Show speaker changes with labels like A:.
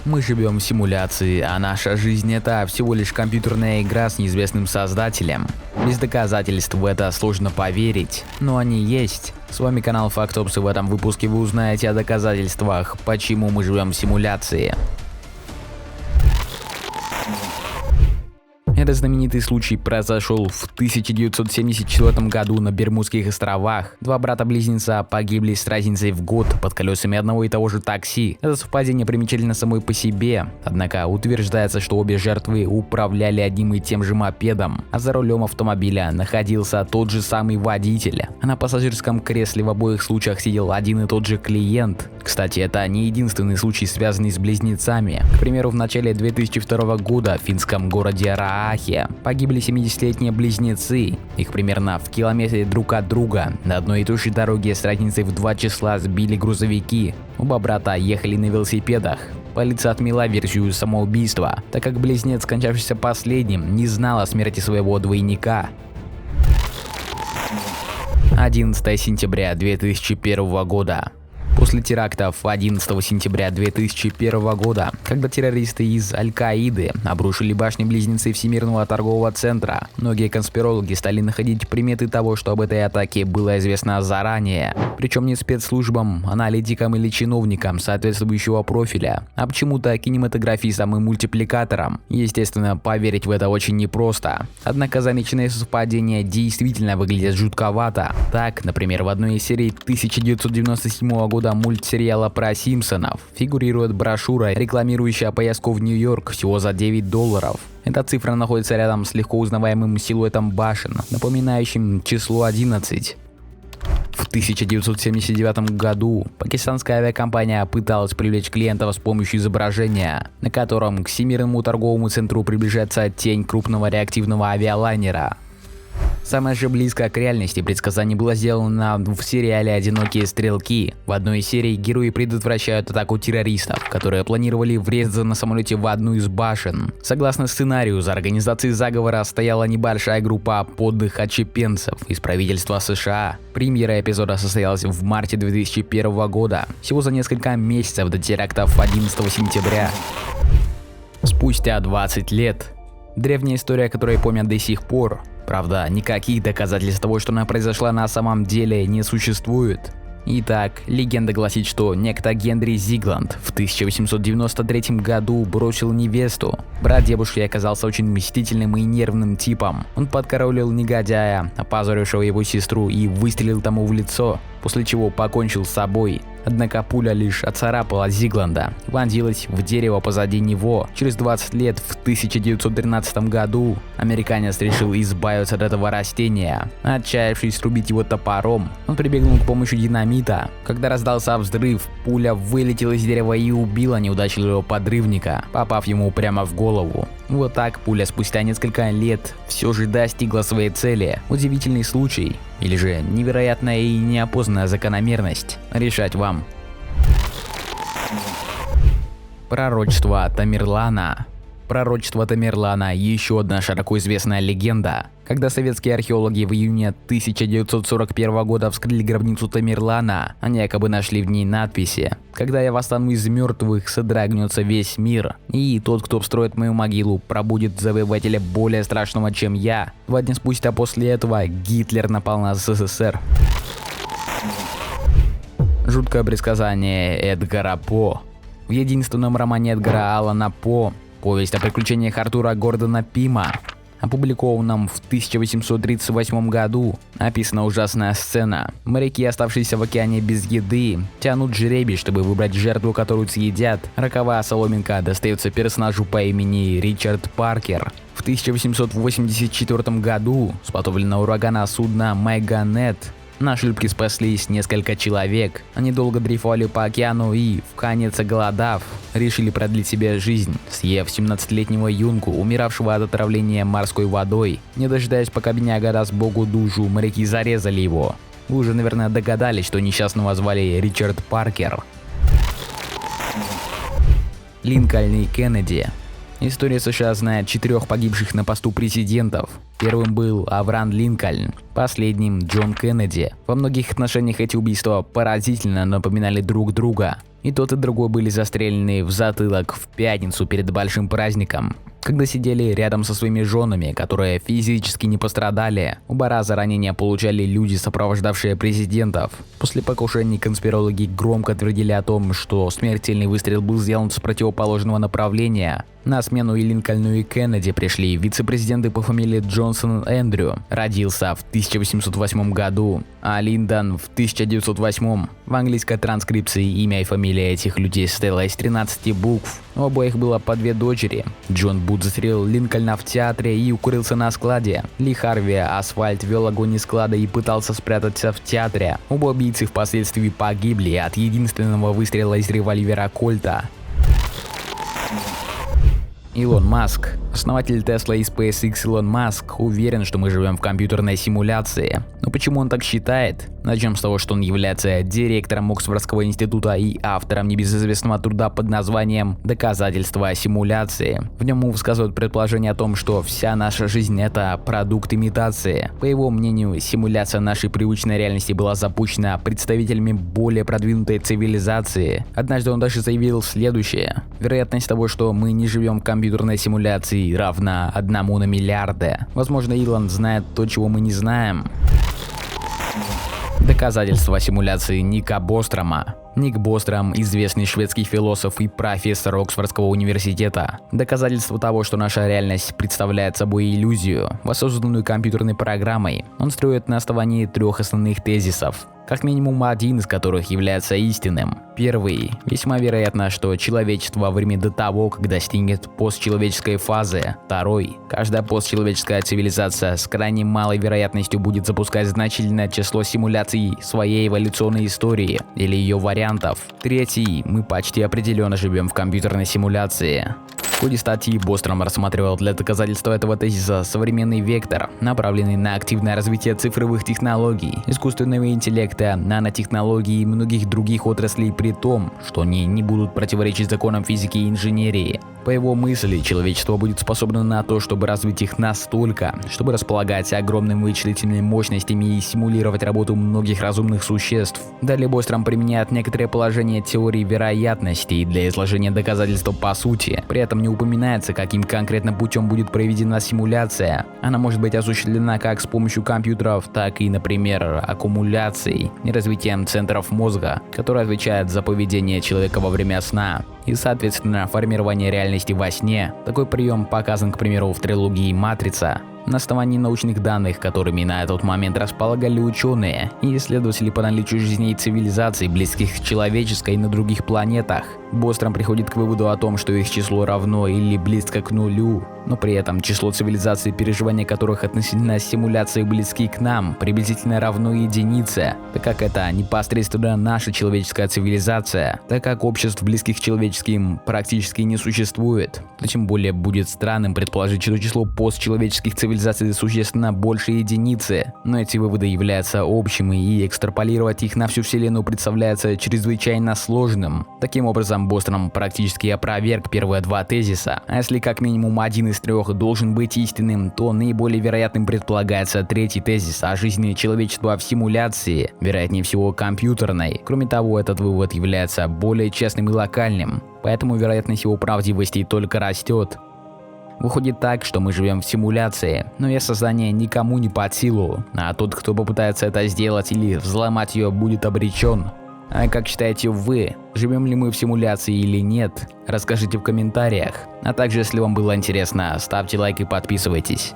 A: Мы живем в симуляции, а наша жизнь — это всего лишь компьютерная игра с неизвестным создателем. Без доказательств в это сложно поверить, но они есть. С вами канал Фактопс, и в этом выпуске вы узнаете о доказательствах, почему мы живем в симуляции. Этот знаменитый случай произошел в 1974 году на Бермудских островах. Два брата-близнеца погибли с разницей в год под колесами одного и того же такси. Это совпадение примечательно самой по себе. Однако утверждается, что обе жертвы управляли одним и тем же мопедом, а за рулем автомобиля находился тот же самый водитель. А на пассажирском кресле в обоих случаях сидел один и тот же клиент. Кстати, это не единственный случай, связанный с близнецами. К примеру, в начале 2002 года в финском городе Раахе погибли 70-летние близнецы. Их примерно в километре друг от друга на одной и той же дороге с разницей в 2 числа сбили грузовики. Оба брата ехали на велосипедах. Полиция отмела версию самоубийства, так как близнец, скончавшийся последним, не знал о смерти своего двойника. 11 сентября 2001 года. После терактов 11 сентября 2001 года, когда террористы из Аль-Каиды обрушили башни-близнецы Всемирного торгового центра, многие конспирологи стали находить приметы того, что об этой атаке было известно заранее. Причем не спецслужбам, аналитикам или чиновникам соответствующего профиля, а почему-то кинематографистам и мультипликаторам. Естественно, поверить в это очень непросто. Однако замеченные совпадения действительно выглядят жутковато. Так, например, в одной из серий 1997 года мультсериала про Симпсонов фигурирует брошюра, рекламирующая поездку в Нью-Йорк всего за $9. Эта цифра находится рядом с легко узнаваемым силуэтом башен, напоминающим число 11. В 1979 году пакистанская авиакомпания пыталась привлечь клиентов с помощью изображения, на котором к Всемирному торговому центру приближается тень крупного реактивного авиалайнера. Самое же близкое к реальности предсказание было сделано в сериале «Одинокие стрелки». В одной из серий герои предотвращают атаку террористов, которые планировали врезаться на самолете в одну из башен. Согласно сценарию, за организацией заговора стояла небольшая группа подлых отщепенцев из правительства США. Премьера эпизода состоялась в марте 2001 года, всего за несколько месяцев до терактов 11 сентября. Спустя 20 лет. Древняя история, которую помнят до сих пор. Правда, никаких доказательств того, что она произошла на самом деле, не существует. Итак, легенда гласит, что некто Генри Зигланд в 1893 году бросил невесту. Брат девушки оказался очень мстительным и нервным типом. Он подкараулил негодяя, опозорившего его сестру, и выстрелил тому в лицо, после чего покончил с собой. Однако пуля лишь оцарапала Зигланда и вонзилась в дерево позади него. Через 20 лет, в 1913 году, американец решил избавиться от этого растения. Отчаявшись срубить его топором, он прибегнул к помощи динамита. Когда раздался взрыв, пуля вылетела из дерева и убила неудачливого подрывника, попав ему прямо в голову. Вот так пуля спустя несколько лет все же достигла своей цели. Удивительный случай. Или же невероятная и неопознанная закономерность. Решать вам. Пророчество Тамерлана. Пророчество Тамерлана – еще одна широко известная легенда. Когда советские археологи в июне 1941 года вскрыли гробницу Тамерлана, они якобы нашли в ней надписи: «Когда я восстану из мертвых, содрогнется весь мир, и тот, кто обстроит мою могилу, пробудет завоевателя более страшного, чем я». 2 дня спустя после этого Гитлер напал на СССР. Жуткое предсказание Эдгара По. В единственном романе Эдгара Аллана По «Повесть о приключениях Артура Гордона Пима», опубликованном в 1838 году, описана ужасная сцена. Моряки, оставшиеся в океане без еды, тянут жребий, чтобы выбрать жертву, которую съедят. Роковая соломинка достается персонажу по имени Ричард Паркер. В 1884 году с потопленного урагана судна Майганет на шлюпке спаслись несколько человек. Они долго дрейфовали по океану и, в конец оголодав, решили продлить себе жизнь, съев 17-летнего юнгу, умиравшего от отравления морской водой. Не дожидаясь, пока бедняга даст богу душу, моряки зарезали его. Вы уже, наверное, догадались, что несчастного звали Ричард Паркер. Линкольн и Кеннеди. История США знает 4 погибших на посту президентов. Первым был Авраам Линкольн, последним Джон Кеннеди. Во многих отношениях эти убийства поразительно напоминали друг друга. И тот, и другой были застрелены в затылок в пятницу перед большим праздником, когда сидели рядом со своими женами, которые физически не пострадали. Оба раза ранения получали люди, сопровождавшие президентов. После покушений конспирологи громко твердили о том, что смертельный выстрел был сделан с противоположного направления. На смену и Линкольну, и Кеннеди пришли вице-президенты по фамилии Джонсон Эндрю. Родился в 1808 году, а Линдон в 1908. В английской транскрипции имя и фамилия этих людей состояла из 13 букв. У обоих было по 2 дочери. Джон Бут застрелил Линкольна в театре и укрылся на складе. Ли Харви Асфальт вел огонь из склада и пытался спрятаться в театре. Оба убийцы впоследствии погибли от единственного выстрела из револьвера Кольта. Илон Маск. Основатель Tesla и SpaceX Илон Маск уверен, что мы живем в компьютерной симуляции. Но почему он так считает? Начнем с того, что он является директором Оксфордского института и автором небезызвестного труда под названием «Доказательства симуляции». В нем он высказывает предположение о том, что вся наша жизнь – это продукт имитации. По его мнению, симуляция нашей привычной реальности была запущена представителями более продвинутой цивилизации. Однажды он даже заявил следующее: вероятность того, что мы не живем в компьютерной симуляции, равна 1 на миллиарды. Возможно, Илон знает то, чего мы не знаем. Доказательства симуляции Ника Бострома. Ник Бостром – известный шведский философ и профессор Оксфордского университета. Доказательство того, что наша реальность представляет собой иллюзию, воссозданную компьютерной программой, он строит на основании 3 основных тезисов, как минимум один из которых является истинным. Первый. Весьма вероятно, что человечество во время до того, как достигнет постчеловеческой фазы. Второй. Каждая постчеловеческая цивилизация с крайне малой вероятностью будет запускать значительное число симуляций своей эволюционной истории или ее вариантов. Третий. Мы почти определенно живем в компьютерной симуляции. В ходе статьи Бостром рассматривал для доказательства этого тезиса современный вектор, направленный на активное развитие цифровых технологий, искусственного интеллекта, нанотехнологий и многих других отраслей, при том, что они не будут противоречить законам физики и инженерии. По его мысли, человечество будет способно на то, чтобы развить их настолько, чтобы располагать огромными вычислительными мощностями и симулировать работу многих разумных существ. Далее Бостром применяет некоторые положения теории вероятности для изложения доказательства по сути. При этом не упоминается, каким конкретно путем будет проведена симуляция. Она может быть осуществлена как с помощью компьютеров, так и, например, аккумуляцией и развитием центров мозга, которые отвечают за поведение человека во время сна и, соответственно, формирование реальности во сне. Такой прием показан, к примеру, в трилогии «Матрица». На основании научных данных, которыми на этот момент располагали ученые и исследователи по наличию жизней цивилизаций, близких к человеческой на других планетах, Бостром приходит к выводу о том, что их число равно или близко к нулю, но при этом число цивилизаций, переживания которых относительно симуляции близки к нам, приблизительно равно единице, так как это непосредственно наша человеческая цивилизация, так как обществ, близких к человеческим, практически не существует, то тем более будет странным предположить, что число постчеловеческих цивилизаций существенно больше единицы, но эти выводы являются общими, и экстраполировать их на всю Вселенную представляется чрезвычайно сложным. Таким образом, Бостром практически опроверг первые 2 тезиса, а если как минимум один из 3 должен быть истинным, то наиболее вероятным предполагается 3-й тезис о жизни человечества в симуляции, вероятнее всего компьютерной. Кроме того, этот вывод является более честным и локальным, поэтому вероятность его правдивости только растет. Выходит так, что мы живем в симуляции, но ее создание никому не под силу, а тот, кто попытается это сделать или взломать ее, будет обречен. А как считаете вы, живем ли мы в симуляции или нет? Расскажите в комментариях. А также, если вам было интересно, ставьте лайк и подписывайтесь.